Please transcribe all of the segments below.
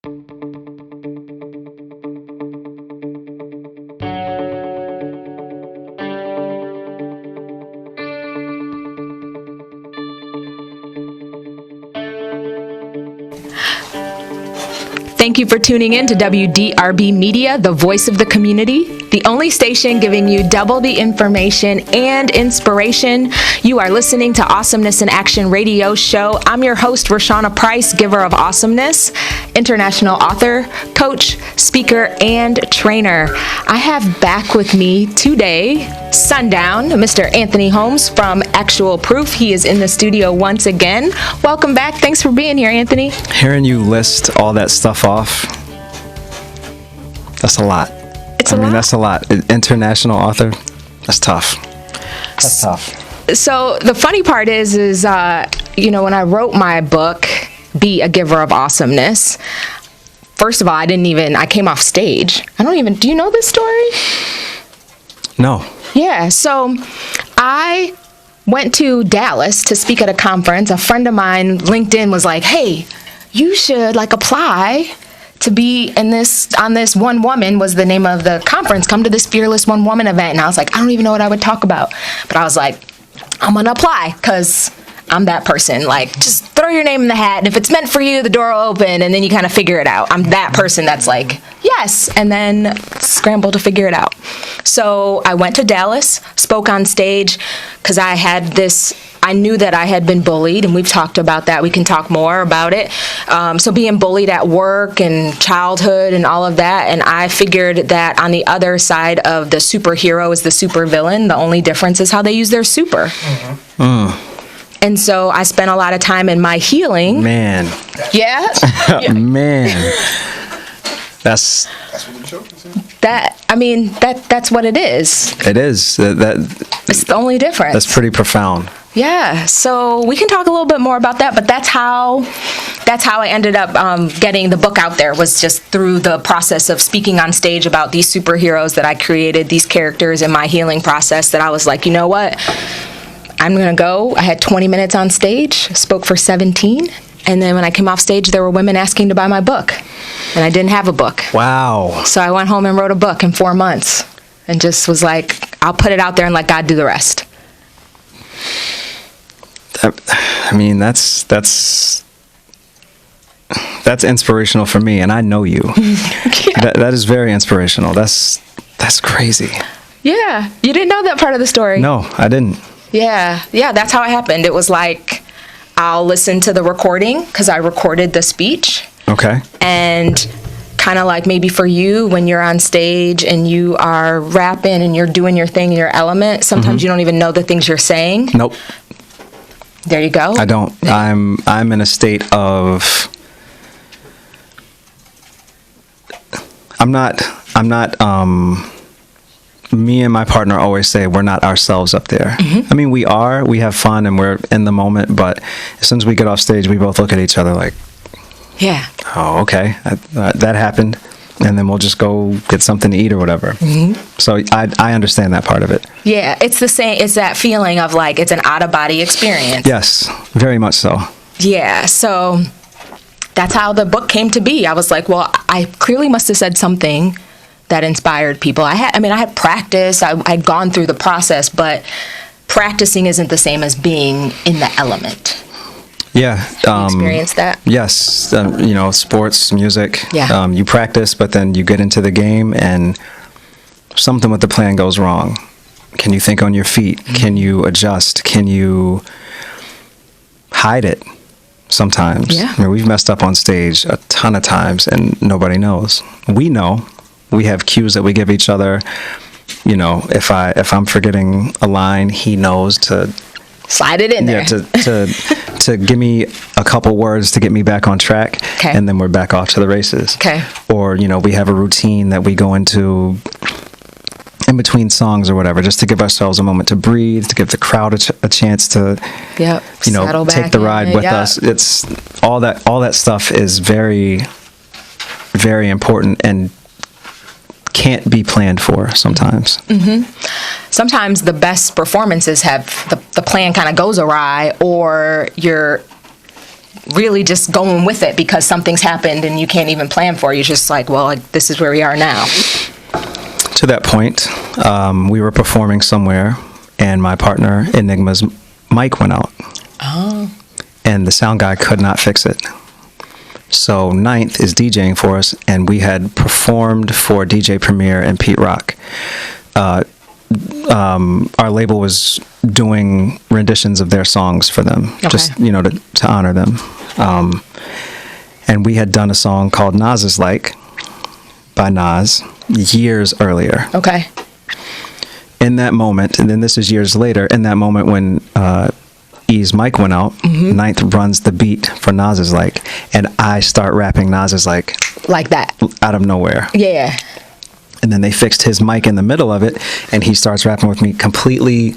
Thank you for tuning in to WDRB Media, the voice of the community, the only station giving you double the information and inspiration. You are listening to Awesomeness in Action radio show. I'm your host, Rashana Price, giver of awesomeness, international author, coach, speaker, and trainer. I have back with me today Sundown, Mr. Anthony Holmes from Actual Proof. He is in the studio once again. Welcome back. Thanks for being here, Anthony. Hearing you list all that stuff off, that's a lot. That's a lot. International author, that's tough. That's tough. So the funny part is when I wrote my book, Be a Giver of Awesomeness, first of all, I came off stage. Do you know this story? No. Yeah, so I went to Dallas to speak at a conference. A friend of mine, LinkedIn, was like, hey, you should apply to be on this One Woman was the name of the conference. Come to this Fearless One Woman event. And I was like, I don't even know what I would talk about. But I was like, I'm going to apply because I'm that person. Just throw your name in the hat. And if it's meant for you, the door will open. And then you kind of figure it out. I'm that person that's like, yes. And then scramble to figure it out. So I went to Dallas, spoke on stage because I knew that I had been bullied, and we've talked about that. We can talk more about it. So being bullied at work and childhood and all of that, and I figured that on the other side of the superhero is the supervillain. The only difference is how they use their super. Mm-hmm. And so I spent a lot of time in my healing. Man. Yeah? Man. That's what the show is. That's what it is. It is. It's the only difference. That's pretty profound. Yeah, so we can talk a little bit more about that, but that's how I ended up getting the book out there, was just through the process of speaking on stage about these superheroes that I created, these characters in my healing process, that I was like, you know what, I'm going to go. I had 20 minutes on stage, spoke for 17, and then when I came off stage, there were women asking to buy my book, and I didn't have a book. Wow. So I went home and wrote a book in 4 months, and just was like, I'll put it out there and let God do the rest. That's inspirational for me, and I know you. Yeah. That is very inspirational. That's crazy. Yeah, you didn't know that part of the story. No, I didn't. Yeah, that's how it happened. It was like, I'll listen to the recording because I recorded the speech. Okay. And kind of like maybe for you, when you're on stage and you are rapping and you're doing your thing in your element, sometimes you don't even know the things you're saying. Nope. There you go. I don't. I'm in a state of. I'm not. Me and my partner always say we're not ourselves up there. Mm-hmm. We are. We have fun and we're in the moment. But as soon as we get off stage, we both look at each other like, yeah. Oh, okay. That happened. And then we'll just go get something to eat or whatever. Mm-hmm. So I understand that part of it. Yeah, it's the same. It's that feeling of like it's an out-of-body experience. Yes, very much so. Yeah, so that's how the book came to be. I was like, well, I clearly must have said something that inspired people. I had practice. I'd gone through the process, but practicing isn't the same as being in the element. Yeah. Have you experienced that? Yes. Sports, music. Yeah. You practice, but then you get into the game and something with the plan goes wrong. Can you think on your feet? Mm-hmm. Can you adjust? Can you hide it sometimes? Yeah. We've messed up on stage a ton of times and nobody knows. We know. We have cues that we give each other. If I'm forgetting a line, he knows to slide it in there. Yeah, to give me a couple words to get me back on track. Okay. And then we're back off to the races. Okay. Or, we have a routine that we go into in between songs or whatever, just to give ourselves a moment to breathe, to give the crowd a chance to, take the ride with us. It's all that stuff is very, very important and can't be planned for sometimes. Mm-hmm. Sometimes the best performances have the plan kind of goes awry, or really just going with it because something's happened and you can't even plan for it. You're just like, well, this is where we are now. To that point, we were performing somewhere, and my partner, Enigma's mic went out. Oh. And the sound guy could not fix it. So Ninth is DJing for us, and we had performed for DJ Premier and Pete Rock. Our label was doing renditions of their songs for them, just, to honor them. And we had done a song called Nas Is Like by Nas years earlier. Okay. In that moment, and then this is years later, in that moment when E's mic went out, Ninth runs the beat for Nas Is Like, and I start rapping Nas Is Like that out of nowhere. Yeah. And then they fixed his mic in the middle of it, and he starts rapping with me, completely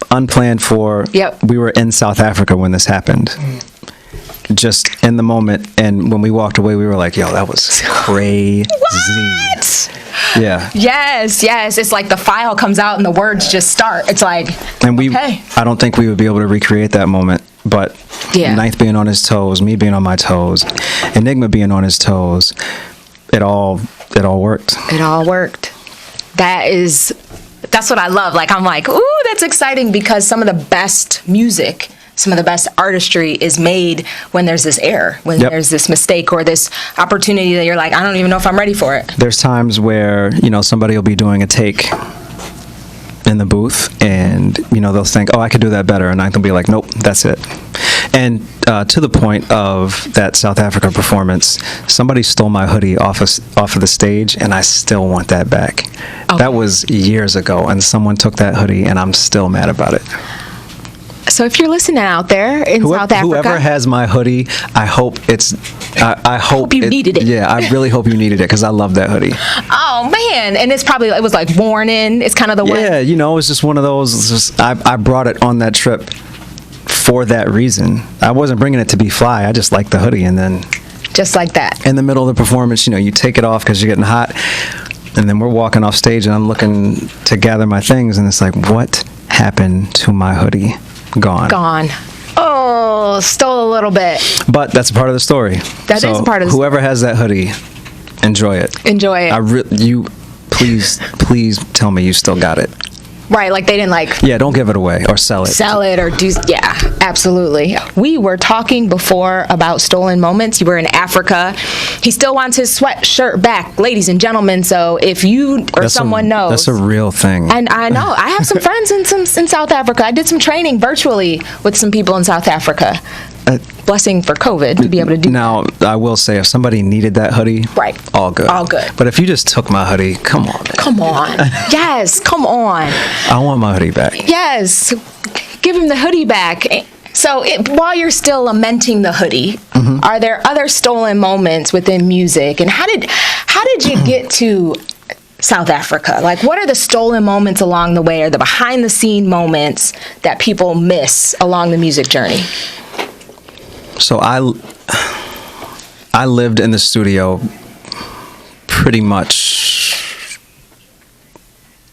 unplanned for. Yep. We were in South Africa when this happened. Just in the moment, and when we walked away, we were like, yo, that was crazy. What? Yeah. Yes. It's like the file comes out and the words just start. It's like, and okay. I don't think we would be able to recreate that moment, but Ninth being on his toes, me being on my toes, Enigma being on his toes, it all worked. It all worked. That's what I love. Like, I'm like, ooh, that's exciting, because some of the best music, some of the best artistry is made when there's this error, when there's this mistake or this opportunity that you're like, I don't even know if I'm ready for it. There's times where, somebody will be doing a take in the booth, and, they'll think, oh, I could do that better. And Ninth will be like, nope, that's it. And to the point of that South Africa performance, somebody stole my hoodie off of the stage, and I still want that back. Okay. That was years ago, and someone took that hoodie, and I'm still mad about it. So if you're listening out there in South Africa, whoever has my hoodie, I hope it's. I hope you needed it. Yeah, I really hope you needed it, because I love that hoodie. Oh man, and it was like worn in. It's kind of the one. Yeah, it's just one of those. I brought it on that trip for that reason. I wasn't bringing it to be fly. I just liked the hoodie, and then just like that, in the middle of the performance, you take it off because you're getting hot, and then we're walking off stage, and I'm looking to gather my things, and it's like, what happened to my hoodie? Gone. Oh, stole a little bit. But that's a part of the story. That is a part of the story. Whoever has that hoodie, enjoy it. Enjoy it. Please tell me you still got it. Right, like they didn't like. Yeah, don't give it away or sell it. Sell it or do. Yeah, absolutely. We were talking before about stolen moments. You were in Africa. He still wants his sweatshirt back, ladies and gentlemen. So if you or someone knows, that's a real thing. And I know I have some friends in South Africa. I did some training virtually with some people in South Africa. Blessing for COVID to be able to do now, that. I will say, if somebody needed that hoodie, right, all good. But if you just took my hoodie, come on, man. Come on. Yes, come on. I want my hoodie back. Yes, give him the hoodie back. So while you're still lamenting the hoodie, are there other stolen moments within music? And how did you get to South Africa? Like, what are the stolen moments along the way, or the behind the scene moments that people miss along the music journey? So I lived in the studio pretty much,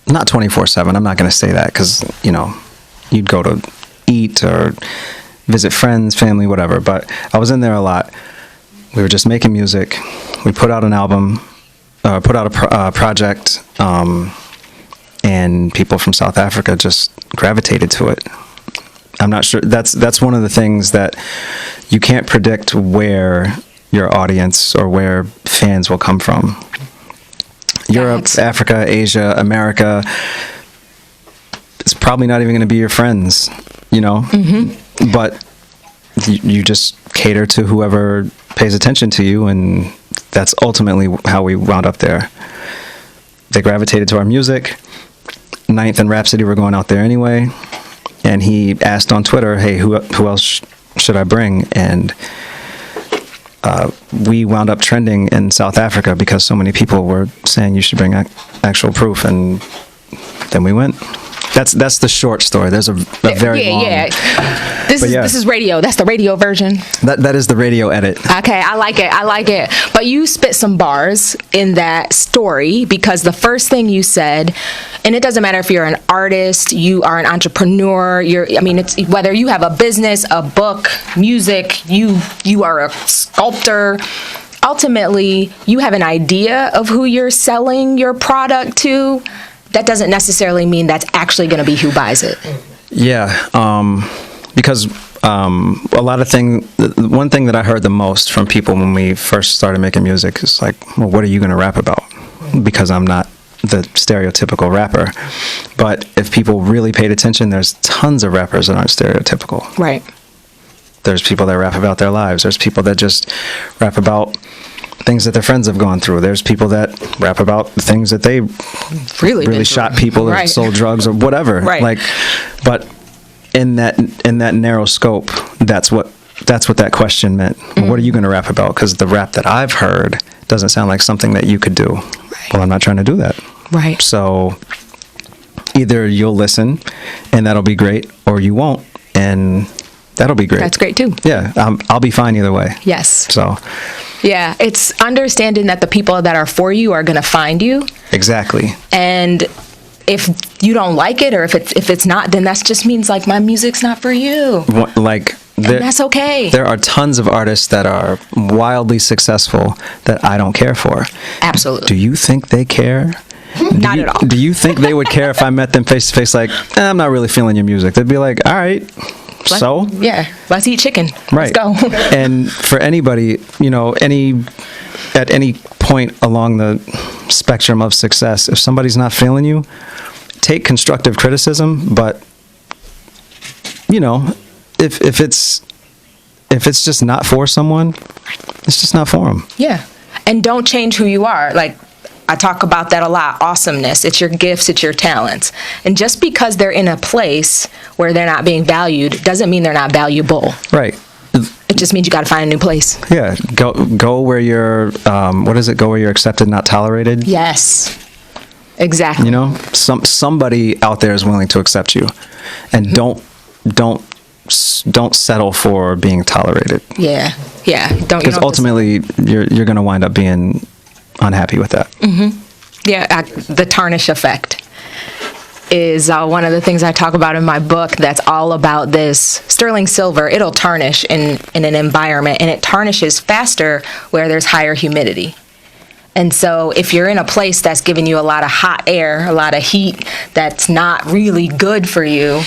not 24/7. I'm not going to say that, because, you'd go to eat or visit friends, family, whatever. But I was in there a lot. We were just making music. We put out an album, put out a project, and people from South Africa just gravitated to it. I'm not sure. That's one of the things that you can't predict, where your audience or where fans will come from. Europe, Africa, Asia, America, it's probably not even going to be your friends, but you just cater to whoever pays attention to you, and that's ultimately how we wound up there. They gravitated to our music. Ninth and Rhapsody were going out there anyway. And he asked on Twitter, hey, who else should I bring? And we wound up trending in South Africa because so many people were saying you should bring actual proof. And then we went. That's the short story. There's a very long. Yeah. This is radio. That's the radio version. That is the radio edit. Okay, I like it. But you spit some bars in that story because the first thing you said, and it doesn't matter if you're an artist, you are an entrepreneur, it's whether you have a business, a book, music, you are a sculptor. Ultimately, you have an idea of who you're selling your product to. That doesn't necessarily mean that's actually going to be who buys it. Yeah, because a lot of one thing that I heard the most from people when we first started making music is like, well, what are you going to rap about? Because I'm not the stereotypical rapper. But if people really paid attention, there's tons of rappers that aren't stereotypical. Right. There's people that rap about their lives. There's people that just rap about things that their friends have gone through. There's people that rap about the things that they really shot people or sold drugs or whatever. Right. But in that narrow scope, that's what that question meant. Mm-hmm. What are you going to rap about? Because the rap that I've heard doesn't sound like something that you could do. Right. Well, I'm not trying to do that. Right. So either you'll listen and that'll be great, or you won't, and that'll be great. That's great too. Yeah, I'll be fine either way. Yes. So. Yeah, it's understanding that the people that are for you are going to find you. Exactly. And if you don't like it, or if it's not, then that just means like my music's not for you. And that's okay. There are tons of artists that are wildly successful that I don't care for. Absolutely. Do you think they care? Not at all. Do you think they would care if I met them face to face like, I'm not really feeling your music? They'd be like, all right. Let's eat chicken. Right. Let's go. And for anybody, at any point along the spectrum of success, if somebody's not feeling you, take constructive criticism, but if it's just not for someone, it's just not for them. Yeah. And don't change who you are. Like, I talk about that a lot. Awesomeness. It's your gifts. It's your talents. And just because they're in a place where they're not being valued doesn't mean they're not valuable. Right. It just means you got to find a new place. Yeah. Go where you're, what is it? Go where you're accepted, not tolerated. Yes. Exactly. Somebody out there is willing to accept you, and don't settle for being tolerated. Yeah. Because ultimately you're going to wind up being unhappy with that. Mm-hmm. Yeah, the tarnish effect is one of the things I talk about in my book. That's all about this. Sterling silver, it'll tarnish in an environment, and it tarnishes faster where there's higher humidity. And so if you're in a place that's giving you a lot of hot air, a lot of heat, that's not really good for you,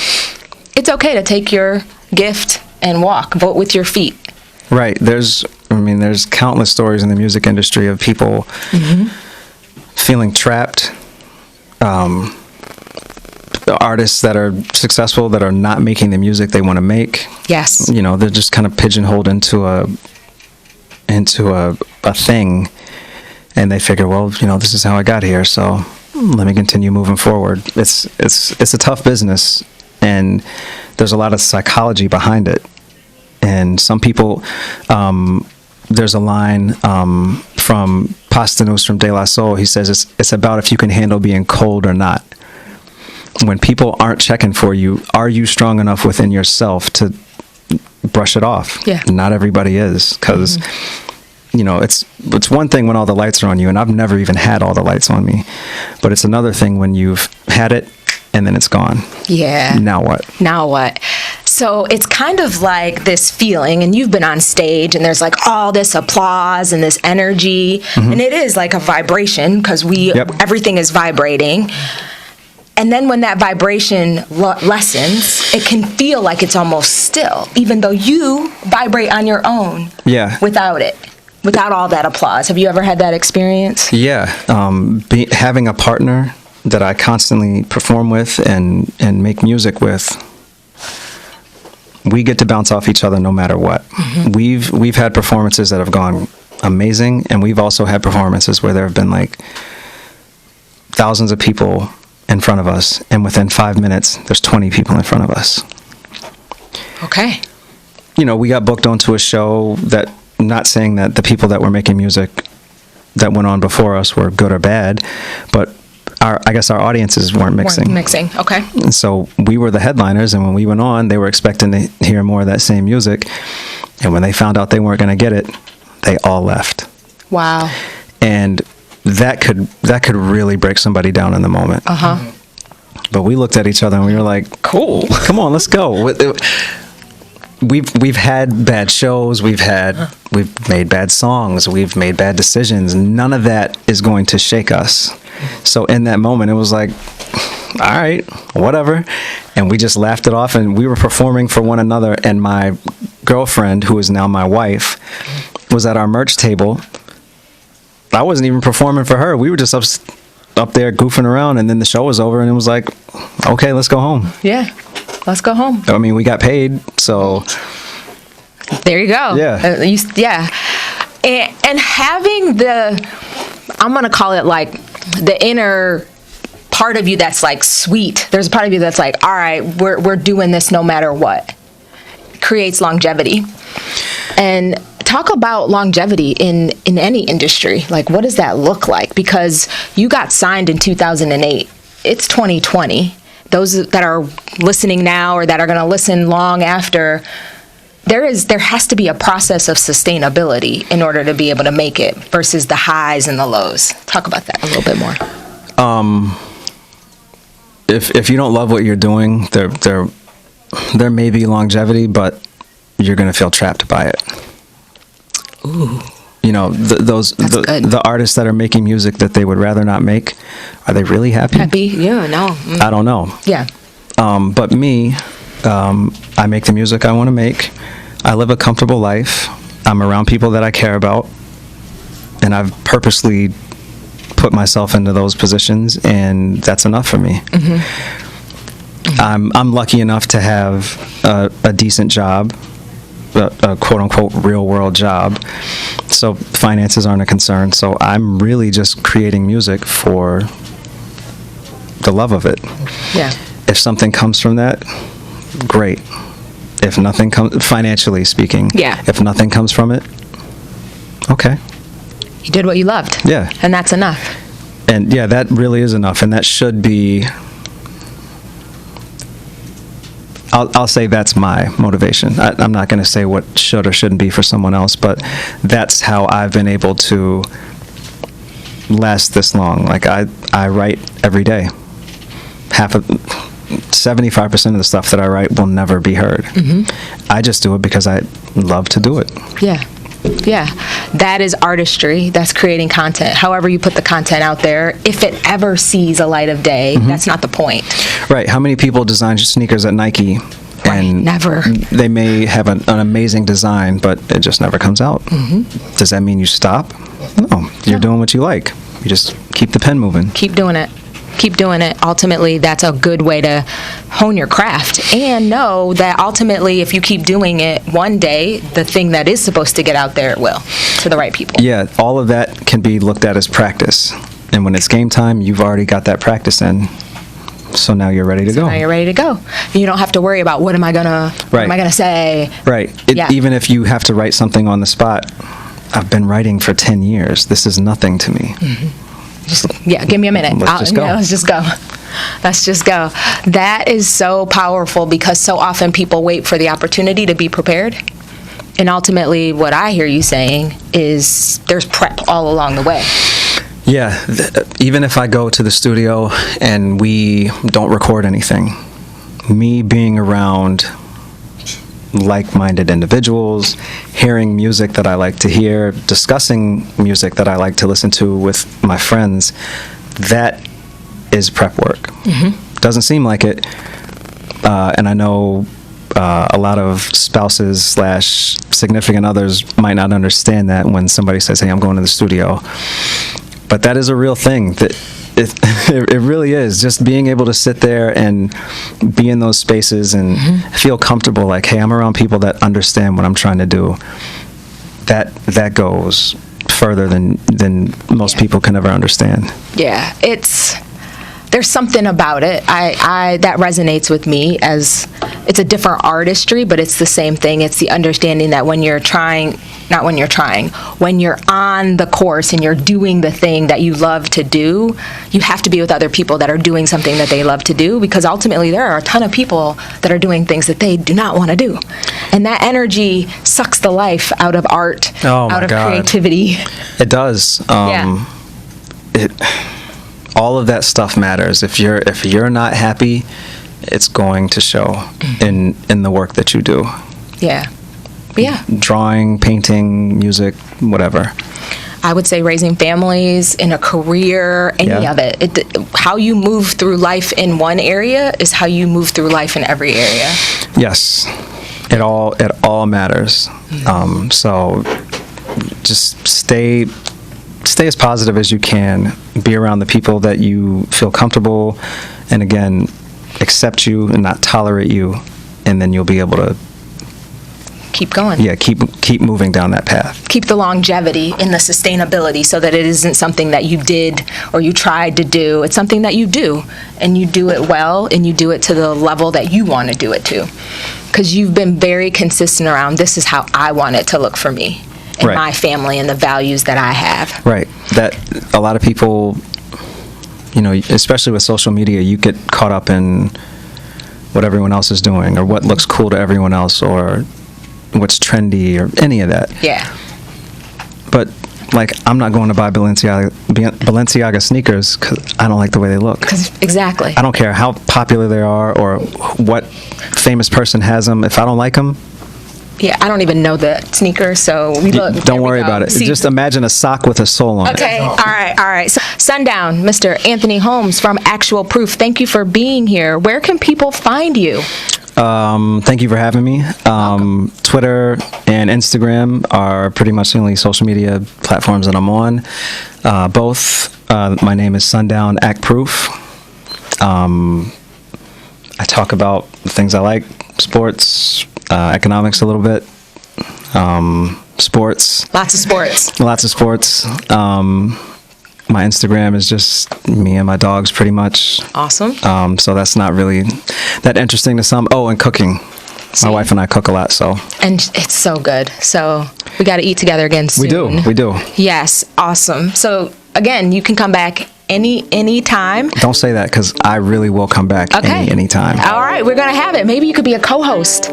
it's okay to take your gift and walk. Vote with your feet. Right. There's countless stories in the music industry of people feeling trapped. Artists that are successful that are not making the music they want to make. Yes. They're just kind of pigeonholed into a thing, and they figure, well, this is how I got here, so let me continue moving forward. It's a tough business, and there's a lot of psychology behind it. And some people, there's a line from Pasta Nostrum de la Soul. He says it's about if you can handle being cold or not. When people aren't checking for you, are you strong enough within yourself to brush it off? Yeah. Not everybody is, because it's one thing when all the lights are on you, and I've never even had all the lights on me, but it's another thing when you've had it and then it's gone. Yeah. Now what? So it's kind of like this feeling, and you've been on stage, and there's like all this applause and this energy, and it is like a vibration, because everything is vibrating. And then when that vibration lessens, it can feel like it's almost still, even though you vibrate on your own. Yeah. Without all that applause. Have you ever had that experience? Yeah. Having a partner that I constantly perform with and make music with, we get to bounce off each other no matter what. We've had performances that have gone amazing, and we've also had performances where there have been like thousands of people in front of us, and within 5 minutes there's 20 people in front of us. Okay. We got booked onto a show that, not saying that the people that were making music that went on before us were good or bad, but I guess our audiences weren't mixing. Okay. And so we were the headliners, and when we went on, they were expecting to hear more of that same music. And when they found out they weren't going to get it, they all left. Wow. And that could really break somebody down in the moment. But we looked at each other and we were like, "Cool, come on, let's go." We've had bad shows, we've made bad songs, we've made bad decisions. None of that is going to shake us. So in that moment, it was like, all right, whatever. And we just laughed it off, and we were performing for one another. And my girlfriend, who is now my wife, was at our merch table. I wasn't even performing for her. We were just up there goofing around, and then the show was over, and it was like, okay, let's go home. Yeah, let's go home. I mean, we got paid, so. There you go. Yeah. Yeah. And having I'm going to call it like the inner part of you that's like sweet. There's a part of you that's like, all right, we're doing this no matter what. Creates longevity. And talk about longevity in any industry. Like, what does that look like? Because you got signed in 2008. It's 2020. Those that are listening now or that are going to listen long after, there has to be a process of sustainability in order to be able to make it versus the highs and the lows. Talk about that a little bit more. If you don't love what you're doing, there may be longevity, but you're going to feel trapped by it. Ooh. You know, the artists that are making music that they would rather not make, are they really happy? Happy? Yeah, no. I don't know. Yeah. But me, I make the music I want to make. I live a comfortable life. I'm around people that I care about, and I've purposely put myself into those positions, and that's enough for me. I'm lucky enough to have a decent job, a quote-unquote real-world job, so finances aren't a concern. So I'm really just creating music for the love of it. Yeah. If something comes from that, great. If nothing comes, financially speaking, yeah. If nothing comes from it, okay. You did what you loved. Yeah. And that's enough. And yeah, that really is enough. And that should be, I'll say that's my motivation. I'm not going to say what should or shouldn't be for someone else, but that's how I've been able to last this long. Like I write every day. 75% of the stuff that I write will never be heard. I just do it because I love to do it. Yeah. Yeah. That is artistry. That's creating content. However you put the content out there, if it ever sees a light of day, that's not the point. Right. How many people design sneakers at Nike? And never. They may have an amazing design, but it just never comes out. Does that mean you stop? No. You're doing what you like. You just keep the pen moving. Keep doing it. Keep doing it. Ultimately, that's a good way to hone your craft and know that ultimately, if you keep doing it, one day, the thing that is supposed to get out there will to the right people. Yeah, all of that can be looked at as practice. And when it's game time, you've already got that practice in. So now you're ready to go. Now you're ready to go. You don't have to worry about what am I gonna say. Right. Even if you have to write something on the spot, I've been writing for 10 years. This is nothing to me. Give me a minute. Let's just go. Let's just go. That is so powerful because so often people wait for the opportunity to be prepared. And ultimately, what I hear you saying is there's prep all along the way. Yeah. Even if I go to the studio and we don't record anything, me being around like-minded individuals, hearing music that I like to hear, discussing music that I like to listen to with my friends, that is prep work. Doesn't seem like it, and I know a lot of spouses / significant others might not understand that when somebody says, hey, I'm going to the studio. But that is a real thing. That it really is. Just being able to sit there and be in those spaces and feel comfortable, like, hey, I'm around people that understand what I'm trying to do. That goes further than most people can ever understand. Yeah, there's something about it. I that resonates with me, as it's a different artistry, but it's the same thing. It's the understanding that when you're when you're on the course and you're doing the thing that you love to do, you have to be with other people that are doing something that they love to do, because ultimately there are a ton of people that are doing things that they do not want to do. And that energy sucks the life out of art, out of creativity. It does. All of that stuff matters. If you're not happy, it's going to show in the work that you do. Yeah. Drawing, painting, music, whatever. I would say raising families, in a career, any of it. How you move through life in one area is how you move through life in every area. Yes. It all matters. So just stay as positive as you can. Be around the people that you feel comfortable, and again, accept you and not tolerate you, and then you'll be able to keep going. Yeah, keep moving down that path. Keep the longevity in the sustainability, so that it isn't something that you did or you tried to do. It's something that you do, and you do it well, and you do it to the level that you want to do it to. Because you've been very consistent around, this is how I want it to look for me and my family and the values that I have. Right. That a lot of people, especially with social media, you get caught up in what everyone else is doing, or what looks cool to everyone else, or what's trendy, or any of that. Yeah. But I'm not going to buy Balenciaga sneakers because I don't like the way they look. Exactly. I don't care how popular they are or what famous person has them. If I don't like them, yeah, I don't even know the sneaker, so don't worry about it. Just imagine a sock with a sole on it. Okay, all right. So, Sundown, Mr. Anthony Holmes from Actual Proof, thank you for being here. Where can people find you? Thank you for having me. Twitter and Instagram are pretty much the only social media platforms that I'm on. Both. My name is Sundown Act Proof. I talk about things I like: sports, economics a little bit, sports. Lots of sports. Lots of sports. My Instagram is just me and my dogs, pretty much. Awesome. So that's not really that interesting to some. Oh, and cooking. My wife and I cook a lot, so. And it's so good. So we got to eat together again soon. We do. Yes, awesome. So again, you can come back any time. Don't say that, because I really will come back any time. All right, we're gonna have it. Maybe you could be a co-host.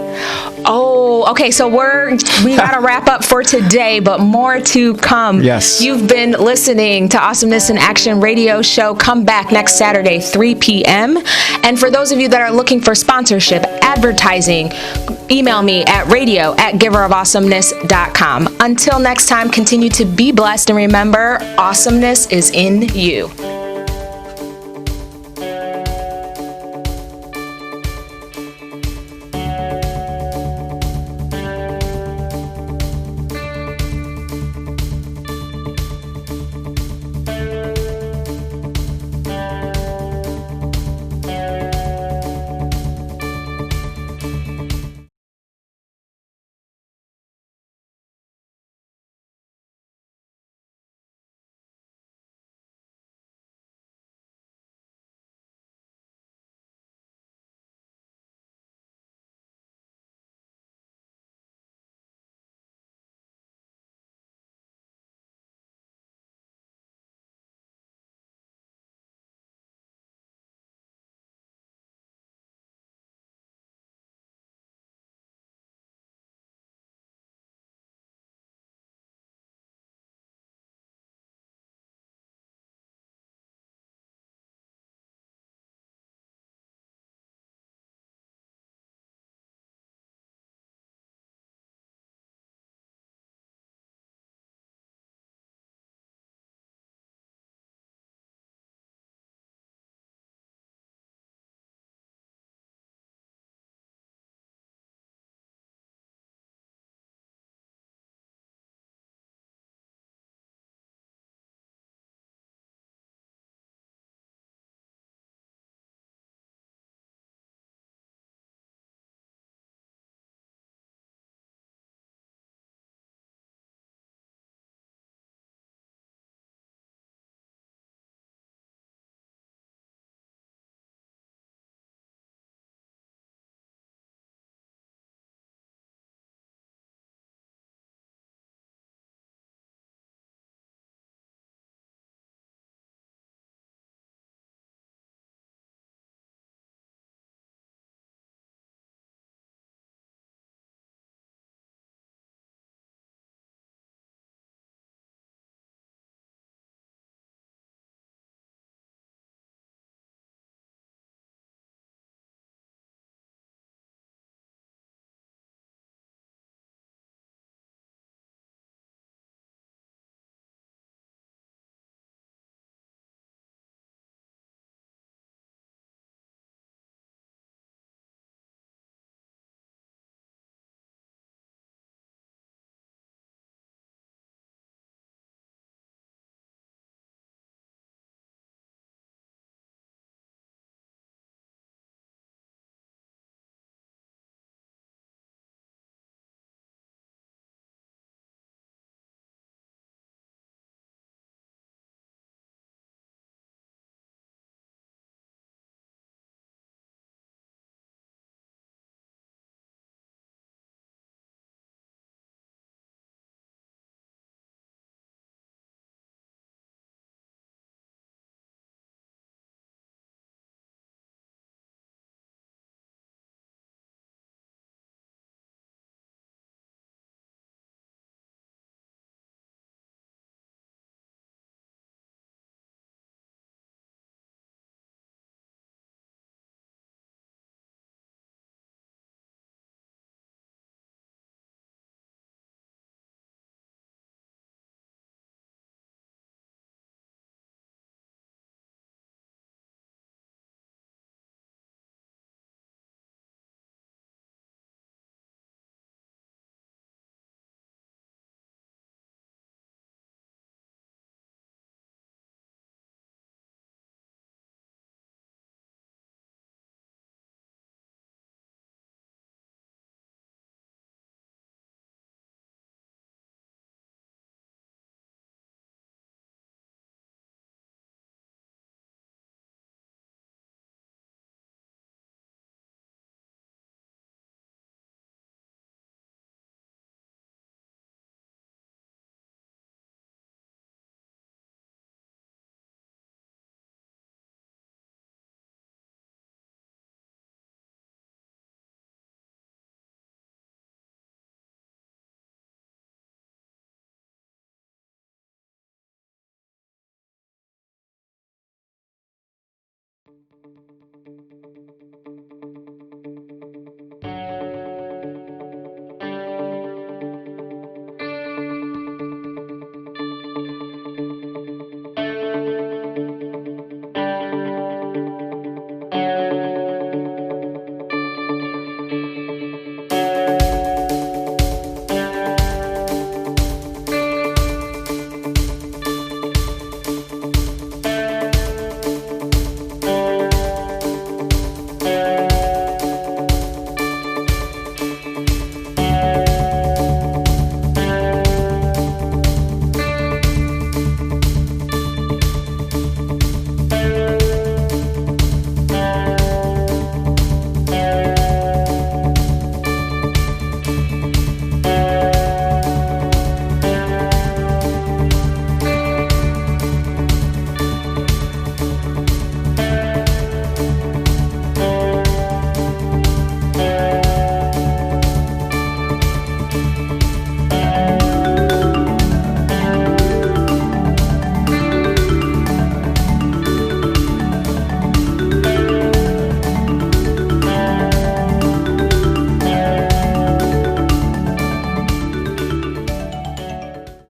Oh, okay. So we gotta wrap up for today, but more to come. Yes. You've been listening to Awesomeness in Action radio show. Come back next Saturday, 3 p.m. And for those of you that are looking for sponsorship, advertising, email me at radio@giverofawesomeness.com. Until next time, continue to be blessed, and remember, awesomeness is in you.